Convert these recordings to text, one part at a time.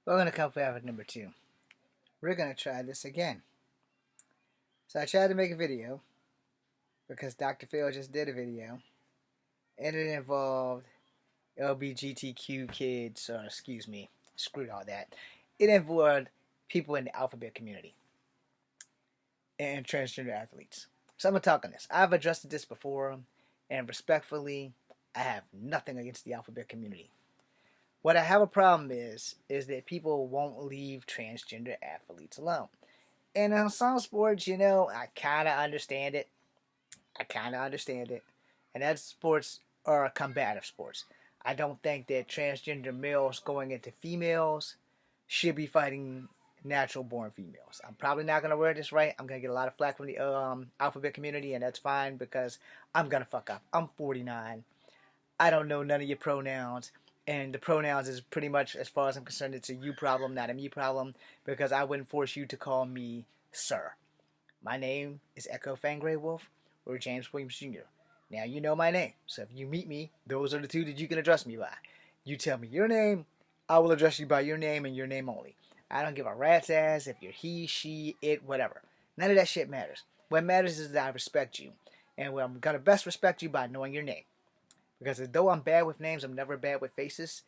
We're going to come for with number two. We're going to try this again. So I tried to make a video because Dr. Phil just did a video, and it involved LGBTQ kids, or excuse me, screwed all that. It involved people in the alphabet community and transgender athletes. So I'm going to talk on this. I've addressed this before, and respectfully, I have nothing against the alphabet community. What I have a problem is that people won't leave transgender athletes alone. And in some sports, I kind of understand it. And that sports are combative sports. I don't think that transgender males going into females should be fighting natural born females. I'm probably not going to word this right. I'm going to get a lot of flack from the alphabet community, and that's fine because I'm going to fuck up. I'm 49. I don't know none of your pronouns. And the pronouns is pretty much, as far as I'm concerned, it's a you problem, not a me problem, because I wouldn't force you to call me sir. My name is Echo Fangray Wolf or James Williams Jr. Now you know my name, so if you meet me, those are the two that you can address me by. You tell me your name, I will address you by your name and your name only. I don't give a rat's ass if you're he, she, it, whatever. None of that shit matters. What matters is that I respect you. And I'm going to best respect you by knowing your name. Because though I'm bad with names, I'm never bad with faces.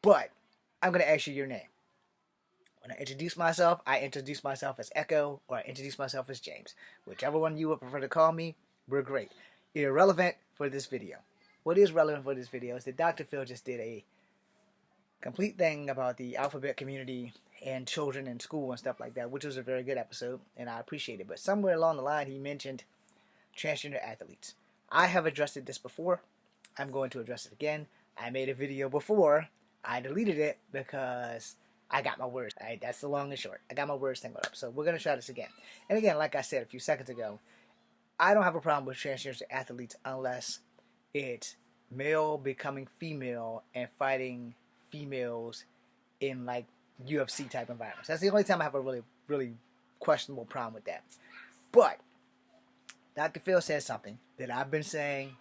But I'm going to ask you your name. When I introduce myself, I introduce myself as Echo or I introduce myself as James. Whichever one you would prefer to call me, we're great. Irrelevant for this video. What is relevant for this video is that Dr. Phil just did a complete thing about the alphabet community and children in school and stuff like that, which was a very good episode, and I appreciate it. But somewhere along the line, he mentioned transgender athletes. I have addressed this before. I'm going to address it again. I made a video before. I deleted it because I got my words. All right, that's the long and short. I got my words tangled up. So we're going to try this again. And again, like I said a few seconds ago, I don't have a problem with transgender athletes unless it's male becoming female and fighting females in like UFC type environments. That's the only time I have a really, really questionable problem with that. But Dr. Phil says something that I've been saying,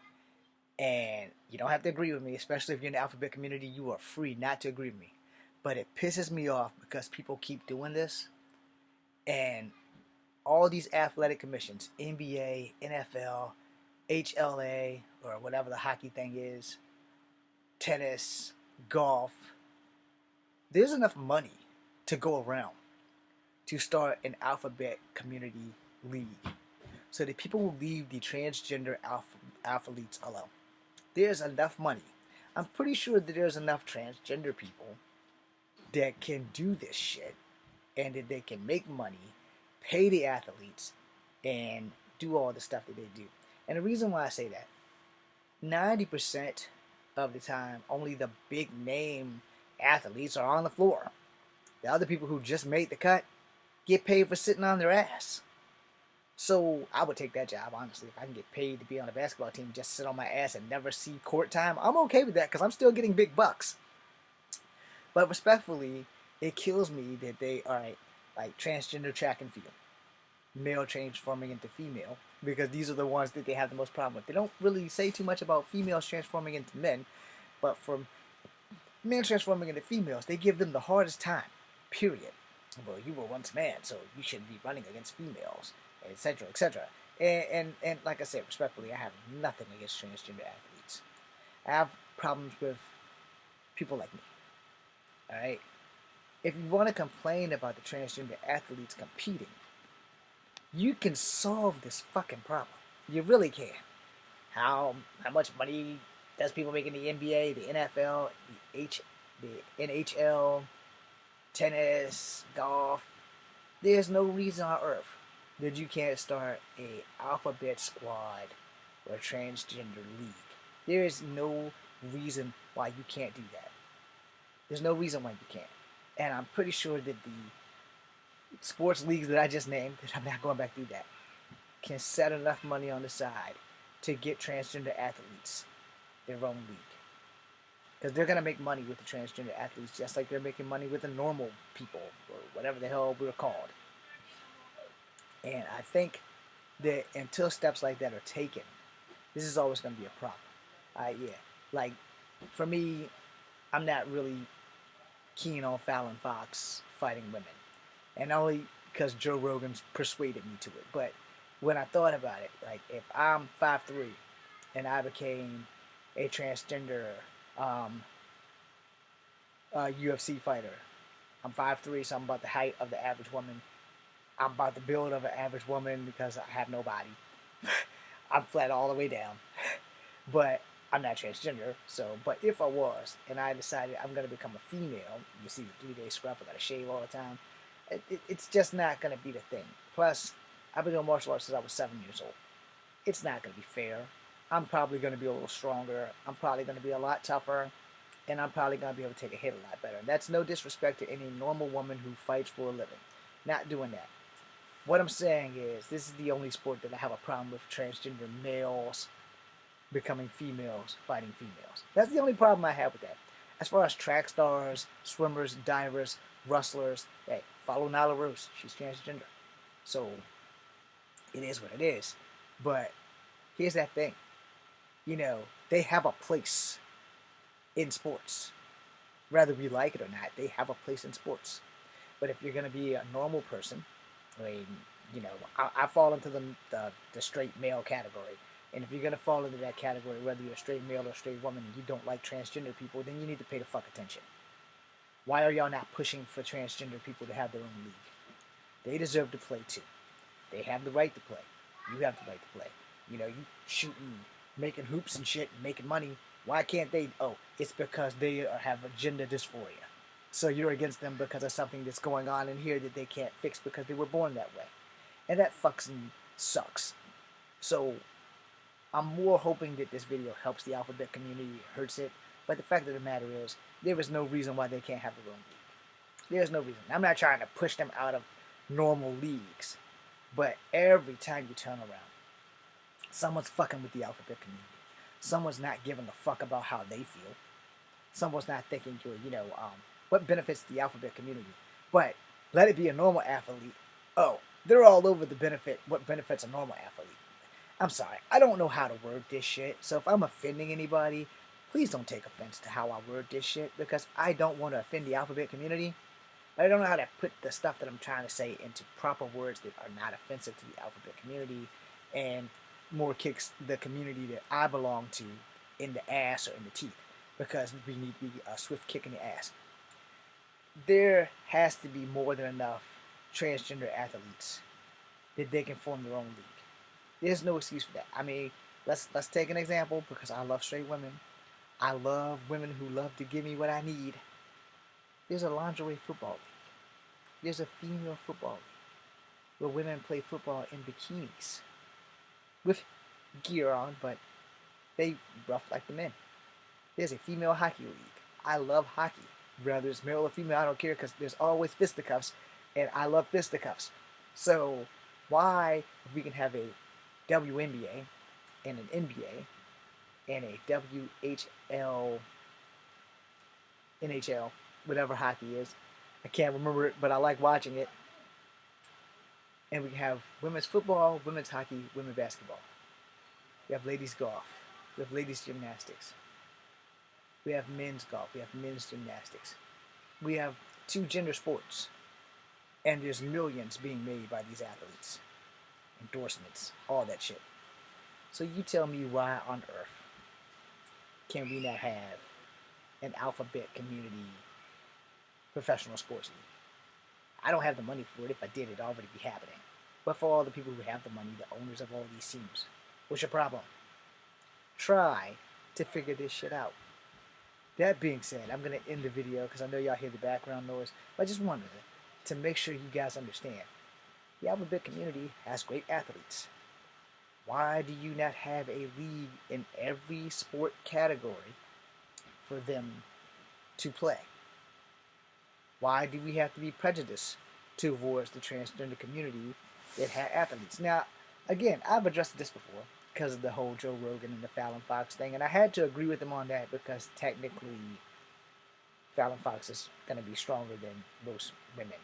and you don't have to agree with me, especially if you're in the alphabet community. You are free not to agree with me. But it pisses me off because people keep doing this, and all these athletic commissions, NBA, NFL, HLA, or whatever the hockey thing is, tennis, golf, there's enough money to go around to start an alphabet community league so that people will leave the transgender athletes alone. There's enough money. I'm pretty sure that there's enough transgender people that can do this shit and that they can make money, pay the athletes, and do all the stuff that they do. And the reason why I say that, 90% of the time, only the big name athletes are on the floor. The other people who just made the cut get paid for sitting on their ass. So I would take that job, honestly. If I can get paid to be on a basketball team, just sit on my ass and never see court time, I'm okay with that because I'm still getting big bucks. But respectfully, it kills me that they are like transgender track and field, male transforming into female, because these are the ones that they have the most problem with. They don't really say too much about females transforming into men, but for men transforming into females, they give them the hardest time, period. Well, you were once a man, so you shouldn't be running against females, etc., etc. And like I said, respectfully, I have nothing against transgender athletes. I have problems with people like me. All right? If you want to complain about the transgender athletes competing, you can solve this fucking problem. You really can. How much money does people make in the NBA, the NFL, the NHL, tennis, golf? There's no reason on earth that you can't start a alphabet squad or a transgender league. There is no reason why you can't do that. There's no reason why you can't. And I'm pretty sure that the sports leagues that I just named, that I'm not going back through that, can set enough money on the side to get transgender athletes their own league. Because they're going to make money with the transgender athletes just like they're making money with the normal people, or whatever the hell we're called. And I think that until steps like that are taken, this is always going to be a problem. Yeah. Like, for me, I'm not really keen on Fallon Fox fighting women, and only because Joe Rogan's persuaded me to it. But when I thought about it, like if I'm 5'3" and I became a transgender um, UFC fighter, I'm 5'3", so I'm about the height of the average woman. I'm about the build of an average woman because I have no body. I'm flat all the way down. But I'm not transgender, so, but if I was, and I decided I'm going to become a female, you see the 3-day scruff, I got to shave all the time, it's just not going to be the thing. Plus, I've been doing martial arts since I was 7 years old. It's not going to be fair. I'm probably going to be a little stronger. I'm probably going to be a lot tougher. And I'm probably going to be able to take a hit a lot better. And that's no disrespect to any normal woman who fights for a living. Not doing that. What I'm saying is, this is the only sport that I have a problem with transgender males becoming females, fighting females. That's the only problem I have with that. As far as track stars, swimmers, divers, wrestlers, hey, follow Nyla Rose. She's transgender. So, it is what it is. But, here's that thing. You know, they have a place in sports. Whether we like it or not, they have a place in sports. But if you're going to be a normal person, I mean, you know, I fall into the straight male category. And if you're going to fall into that category, whether you're a straight male or a straight woman, and you don't like transgender people, then you need to pay the fuck attention. Why are y'all not pushing for transgender people to have their own league? They deserve to play too. They have the right to play. You have the right to play. You know, you shooting, making hoops and shit, making money. Why can't they? Oh, it's because they have gender dysphoria. So you're against them because of something that's going on in here that they can't fix because they were born that way. And that fucking sucks. So I'm more hoping that this video helps the alphabet community, hurts it. But the fact of the matter is, there is no reason why they can't have their own league. There's no reason. I'm not trying to push them out of normal leagues. But every time you turn around, someone's fucking with the alphabet community. Someone's not giving a fuck about how they feel. Someone's not thinking, what benefits the alphabet community. But let it be a normal athlete. Oh, they're all over the benefit. What benefits a normal athlete? I'm sorry, I don't know how to word this shit. So if I'm offending anybody, please don't take offense to how I word this shit, because I don't want to offend the alphabet community. I don't know how to put the stuff that I'm trying to say into proper words that are not offensive to the alphabet community and more kicks the community that I belong to in the ass or in the teeth, because we need to be a swift kick in the ass. There has to be more than enough transgender athletes that they can form their own league. There's no excuse for that. I mean, let's take an example, because I love straight women. I love women who love to give me what I need. There's a lingerie football league. There's a female football league where women play football in bikinis with gear on, but they rough like the men. There's a female hockey league. I love hockey. Whether it's male or female, I don't care, because there's always fisticuffs, and I love fisticuffs. So why, if we can have a WNBA and an NBA and a WHL, NHL, whatever hockey is, I can't remember it, but I like watching it. And we have women's football, women's hockey, women's basketball. We have ladies golf. We have ladies gymnastics. We have men's golf. We have men's gymnastics. We have 2 gender sports. And there's millions being made by these athletes. Endorsements, all that shit. So you tell me, why on earth can we not have an alphabet community professional sports league? I don't have the money for it. If I did, it'd already be happening. But for all the people who have the money, the owners of all these teams, what's your problem? Try to figure this shit out. That being said, I'm going to end the video because I know y'all hear the background noise. But I just wanted to make sure you guys understand. The alphabet community has great athletes. Why do you not have a league in every sport category for them to play? Why do we have to be prejudiced towards the transgender community that have athletes? Now, again, I've addressed this before because of the whole Joe Rogan and the Fallon Fox thing, and I had to agree with him on that because technically Fallon Fox is going to be stronger than most women.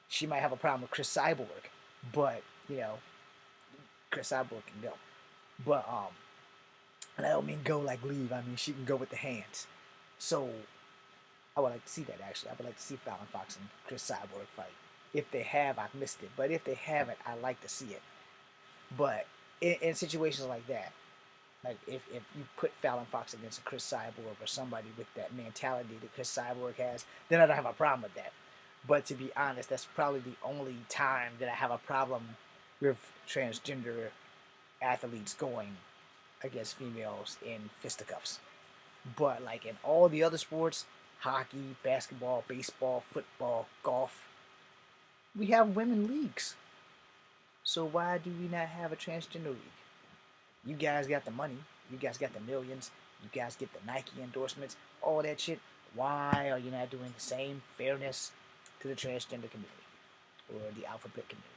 She might have a problem with Chris Cyborg, but, Chris Cyborg can go. But, and I don't mean go like leave, I mean she can go with the hands. So, I would like to see that, actually. I would like to see Fallon Fox and Chris Cyborg fight. If they have, I've missed it. But if they haven't, I like to see it. But in situations like that, like if you put Fallon Fox against a Chris Cyborg or somebody with that mentality that Chris Cyborg has, then I don't have a problem with that. But to be honest, that's probably the only time that I have a problem with transgender athletes going against females in fisticuffs. But like in all the other sports, hockey, basketball, baseball, football, golf, we have women leagues. So why do we not have a transgender league? You guys got the money. You guys got the millions. You guys get the Nike endorsements, all that shit. Why are you not doing the same fairness to the transgender community or the alphabet community?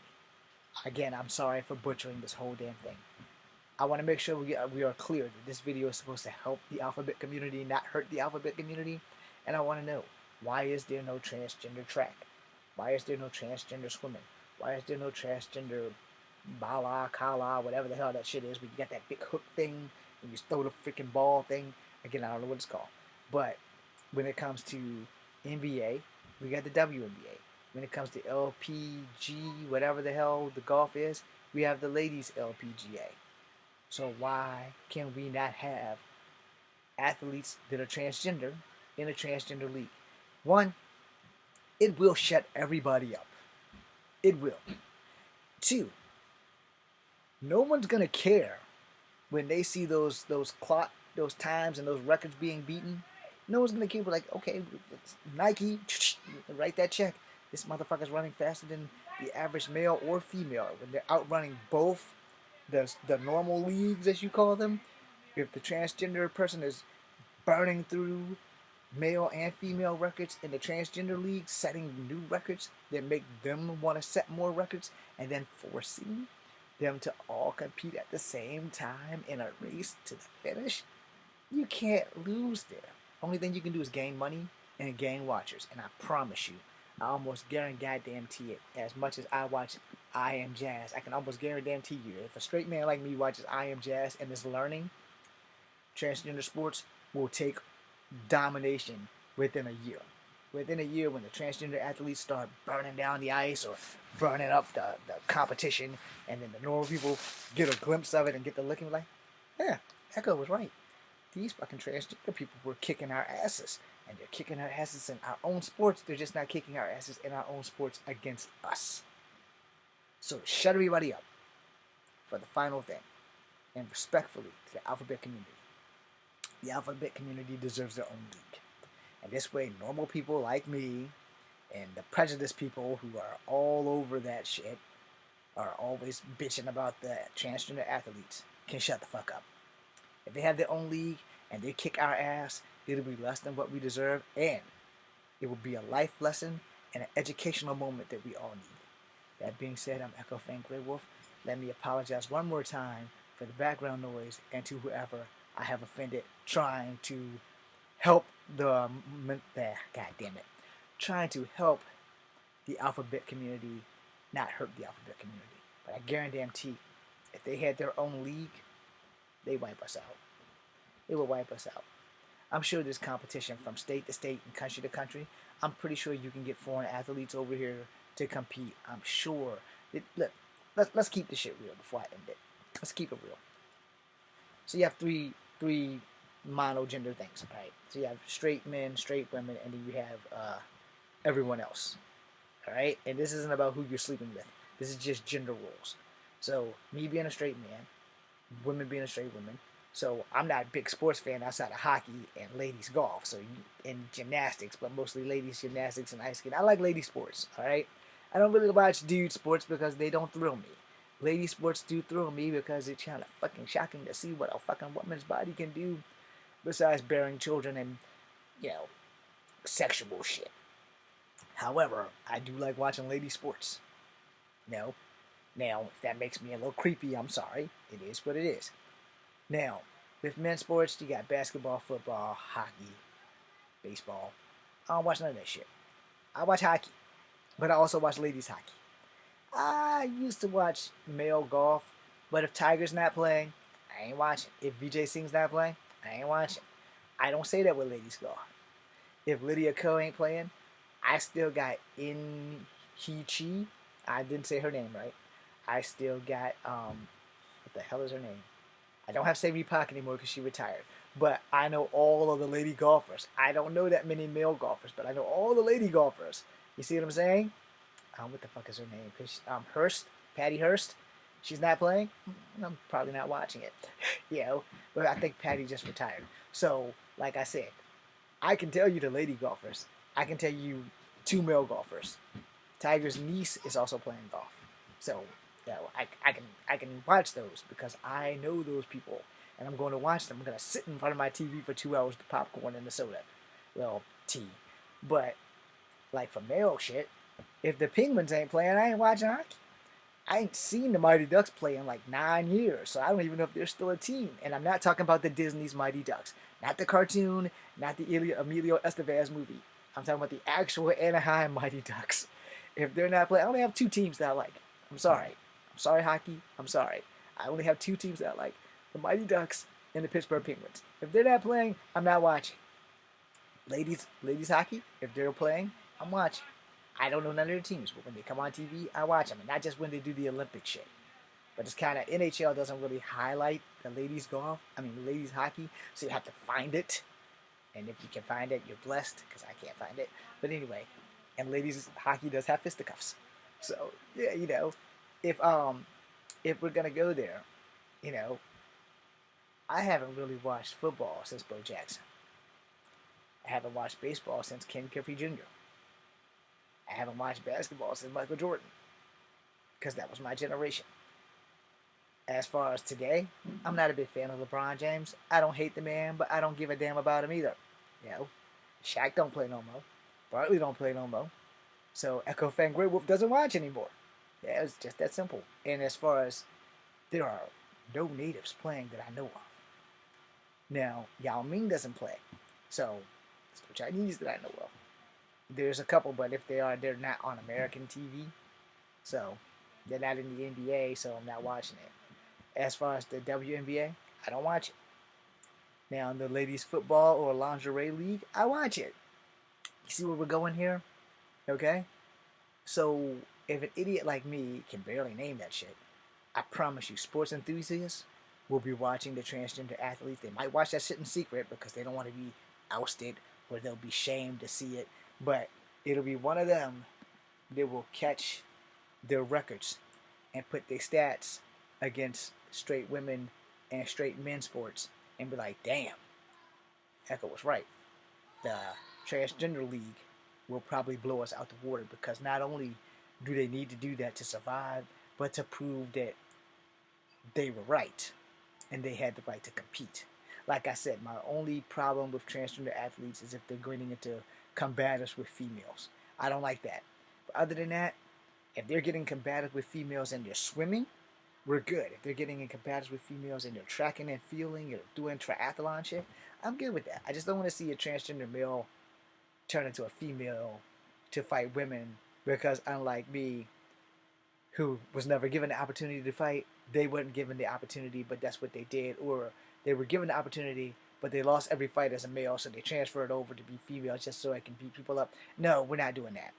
Again, I'm sorry for butchering this whole damn thing. I want to make sure we are clear that this video is supposed to help the alphabet community, not hurt the alphabet community. And I want to know, why is there no transgender track? Why is there no transgender swimming? Why is there no transgender bala, kala, whatever the hell that shit is, where you got that big hook thing and you throw the freaking ball thing? Again, I don't know what it's called. But when it comes to NBA, we got the WNBA. When it comes to LPG, whatever the hell the golf is, we have the ladies LPGA. So why can we not have athletes that are transgender in a transgender league? One, it will shut everybody up. It will. Two, no one's gonna care when they see those times and those records being beaten. No one's gonna care. But like, okay, Nike, write that check. This motherfucker's running faster than the average male or female. When they're outrunning both the normal leagues, as you call them, if the transgender person is burning through male and female records in the transgender league, setting new records that make them want to set more records, and then forcing them to all compete at the same time in a race to the finish, you can't lose there. Only thing you can do is gain money and gain watchers. And I promise you, I almost guarantee it. As much as I watch I Am Jazz, I can almost guarantee you, if a straight man like me watches I Am Jazz and is learning, transgender sports will take domination within a year. Within a year, when the transgender athletes start burning down the ice or burning up the competition, and then the normal people get a glimpse of it and get the looking like, yeah, Echo was right. These fucking transgender people were kicking our asses. And they're kicking our asses in our own sports. They're just not kicking our asses in our own sports against us. So shut everybody up for the final thing. And respectfully to the alphabet community. The alphabet community deserves their own league. And this way, normal people like me and the prejudiced people who are all over that shit, are always bitching about the transgender athletes, can shut the fuck up. If they have their own league and they kick our ass, it'll be less than what we deserve, and it will be a life lesson and an educational moment that we all need. That being said, I'm Echo Fan Grey Wolf. Let me apologize one more time for the background noise and to whoever I have offended trying to help trying to help the alphabet community, not hurt the alphabet community. But I guarantee, if they had their own league, they wipe us out. They will wipe us out. I'm sure there's competition from state to state and country to country. I'm pretty sure you can get foreign athletes over here to compete. I'm sure. Look, let's keep this shit real before I end it. Let's keep it real. So you have three monogender things, right? So you have straight men, straight women, and then you have everyone else, all right? And this isn't about who you're sleeping with. This is just gender roles. So me being a straight man, women being a straight woman. So I'm not a big sports fan outside of hockey and ladies golf. So and gymnastics, but mostly ladies gymnastics and ice skating. I like lady sports, all right? I don't really watch dude sports because they don't thrill me. Lady sports do thrill me because it's kind of fucking shocking to see what a fucking woman's body can do besides bearing children and, sexual shit. However, I do like watching lady sports. Now, if that makes me a little creepy, I'm sorry. It is what it is. Now, with men's sports, you got basketball, football, hockey, baseball. I don't watch none of that shit. I watch hockey, but I also watch ladies hockey. I used to watch male golf, but if Tiger's not playing, I ain't watching. If Vijay Singh's not playing, I ain't watching. I don't say that with ladies golf. If Lydia Ko ain't playing, I still got In Hee Chi. I didn't say her name right. I still got what the hell is her name? I don't have Sadie Park anymore because she retired. But I know all of the lady golfers. I don't know that many male golfers, but I know all the lady golfers. You see what I'm saying? What the fuck is her name? Hurst, Patty Hurst. She's not playing. I'm probably not watching it. But I think Patty just retired. So, like I said, I can tell you the lady golfers. I can tell you two male golfers. Tiger's niece is also playing golf. So, I can watch those because I know those people, and I'm going to watch them. I'm going to sit in front of my TV for 2 hours with popcorn and the soda, well, tea. But like for male shit, if the Penguins ain't playing, I ain't watching hockey. I ain't seen the Mighty Ducks play in like 9 years, so I don't even know if they're still a team. And I'm not talking about the Disney's Mighty Ducks, not the cartoon, not the Emilio Estevez movie. I'm talking about the actual Anaheim Mighty Ducks. If they're not playing, I only have two teams that I like. I'm sorry. I'm sorry, hockey. I'm sorry. I only have two teams that I like: the Mighty Ducks and the Pittsburgh Penguins. If they're not playing, I'm not watching. Ladies hockey, if they're playing, I'm watching. I don't know none of their teams, but when they come on TV, I watch them. And not just when they do the Olympic shit. But it's kind of, NHL doesn't really highlight the ladies ladies hockey, so you have to find it. And if you can find it, you're blessed, because I can't find it. But anyway, and ladies hockey does have fisticuffs. So, yeah, if we're gonna go there, you know, I haven't really watched football since Bo Jackson. I haven't watched baseball since Ken Griffey Jr. I haven't watched basketball since Michael Jordan, because that was my generation. As far as today, I'm not a big fan of LeBron James. I don't hate the man, but I don't give a damn about him either. Shaq don't play no more. Barkley don't play no more. So Echo Fan Grey Wolf doesn't watch anymore. Yeah, it's just that simple. And as far as, there are no natives playing that I know of. Now, Yao Ming doesn't play. So, it's no Chinese that I know of. There's a couple, but if they are, they're not on American TV. So, they're not in the NBA, so I'm not watching it. As far as the WNBA, I don't watch it. Now, in the ladies' football or lingerie league, I watch it. You see where we're going here? Okay? So, if an idiot like me can barely name that shit, I promise you, sports enthusiasts will be watching the transgender athletes. They might watch that shit in secret because they don't want to be ousted or they'll be shamed to see it. But it'll be one of them that will catch their records and put their stats against straight women and straight men sports and be like, damn, Echo was right. The transgender league will probably blow us out the water because not only do they need to do that to survive, but to prove that they were right and they had the right to compete. Like I said, my only problem with transgender athletes is if they're going into combatives with females. I don't like that. But other than that, if they're getting combative with females and they're swimming, we're good. If they're getting in combatives with females and they're tracking and fielding or doing triathlon shit, I'm good with that. I just don't want to see a transgender male turn into a female to fight women because, unlike me, who was never given the opportunity to fight, they weren't given the opportunity, but that's what they did. Or they were given the opportunity, but they lost every fight as a male, so they transferred over to be female just so I can beat people up. No, we're not doing that.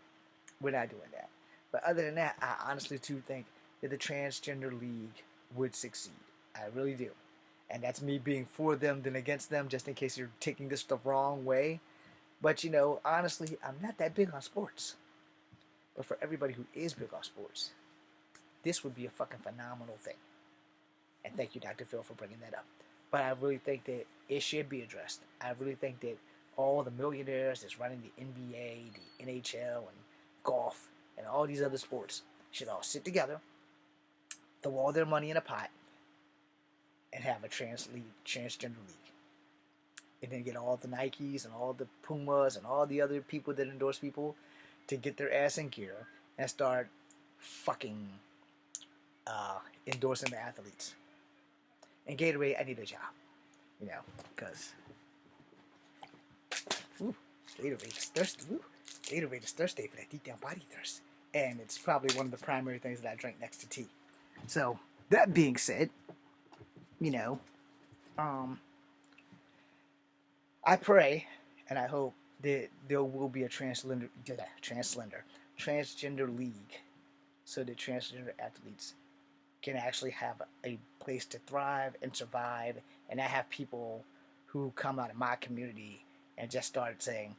We're not doing that. But other than that, I honestly do think that the transgender league would succeed. I really do. And that's me being for them than against them, just in case you're taking this the wrong way. But, honestly, I'm not that big on sports. But for everybody who is big on sports, this would be a fucking phenomenal thing. And thank you, Dr. Phil, for bringing that up. But I really think that it should be addressed. I really think that all the millionaires that's running the NBA, the NHL, and golf, and all these other sports should all sit together, throw all their money in a pot, and have a transgender league. And then get all the Nikes and all the Pumas and all the other people that endorse people to get their ass in gear and start fucking endorsing the athletes. And Gatorade, I need a job. Because Gatorade is thirsty. Gatorade is thirsty for that deep down body thirst. And it's probably one of the primary things that I drink next to tea. So, that being said, I pray and I hope there will be a transgender league, so that transgender athletes can actually have a place to thrive and survive, and I have people who come out of my community and just started saying,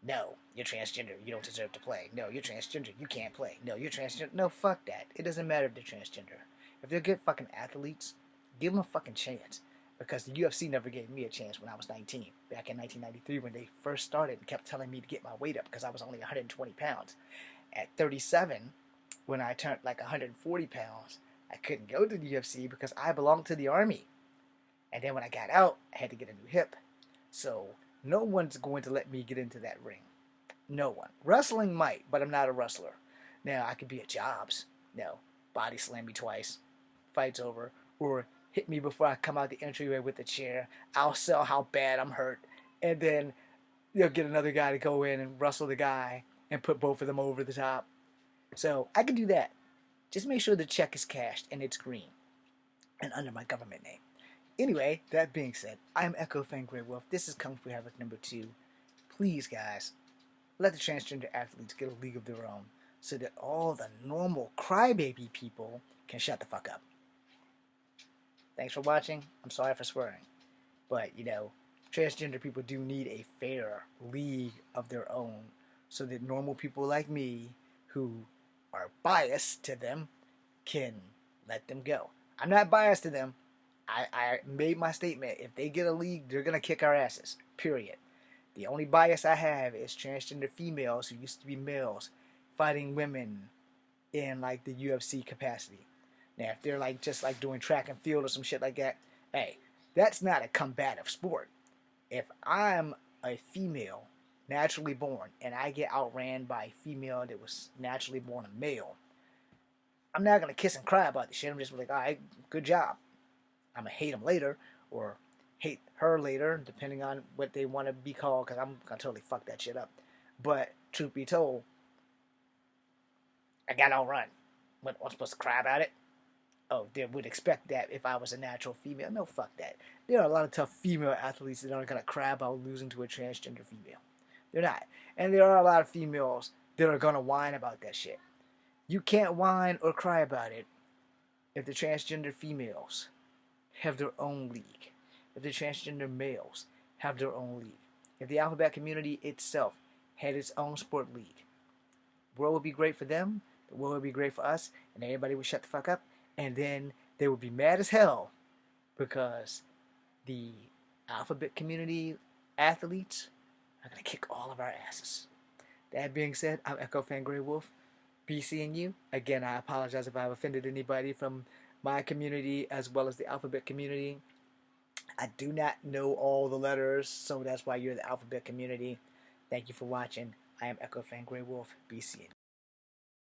no, you're transgender, you don't deserve to play. No, you're transgender, you can't play. No, you're transgender. No, fuck that. It doesn't matter if they're transgender. If they're good fucking athletes, give them a fucking chance. Because the UFC never gave me a chance when I was 19, back in 1993 when they first started and kept telling me to get my weight up because I was only 120 pounds. At 37, when I turned like 140 pounds, I couldn't go to the UFC because I belonged to the Army. And then when I got out, I had to get a new hip. So no one's going to let me get into that ring. No one. Wrestling might, but I'm not a wrestler. Now, I could be at Jobs. No. Body slam me twice. Fight's over. Or hit me before I come out the entryway with the chair. I'll sell how bad I'm hurt. And then they'll get another guy to go in and wrestle the guy and put both of them over the top. So I can do that. Just make sure the check is cashed and it's green and under my government name. Anyway, that being said, I'm Echo Fan Grey Wolf. This is Kung Fu Havoc number 2. Please, guys, let the transgender athletes get a league of their own so that all the normal crybaby people can shut the fuck up. Thanks for watching. I'm sorry for swearing. But, transgender people do need a fair league of their own so that normal people like me who are biased to them can let them go. I'm not biased to them. I made my statement. If they get a league, they're going to kick our asses. Period. The only bias I have is transgender females who used to be males fighting women in like the UFC capacity. Now, if they're just doing track and field or some shit like that, hey, that's not a combative sport. If I'm a female naturally born and I get outran by a female that was naturally born a male, I'm not going to kiss and cry about the shit. I'm just like, all right, good job. I'm going to hate them later or hate her later, depending on what they want to be called, because I'm going to totally fuck that shit up. But, truth be told, I got outrun. What, I'm supposed to cry about it? Oh, they would expect that if I was a natural female. No, fuck that. There are a lot of tough female athletes that aren't going to cry about losing to a transgender female. They're not. And there are a lot of females that are going to whine about that shit. You can't whine or cry about it if the transgender females have their own league. If the transgender males have their own league. If the alphabet community itself had its own sport league. The world would be great for them. The world would be great for us. And everybody would shut the fuck up. And then they would be mad as hell because the alphabet community athletes are going to kick all of our asses. That being said, I'm Echo Fan Grey Wolf. Be seeing you. Again, I apologize if I've offended anybody from my community as well as the alphabet community. I do not know all the letters, so that's why you're the alphabet community. Thank you for watching. I am Echo Fan Grey Wolf. Be seeing you.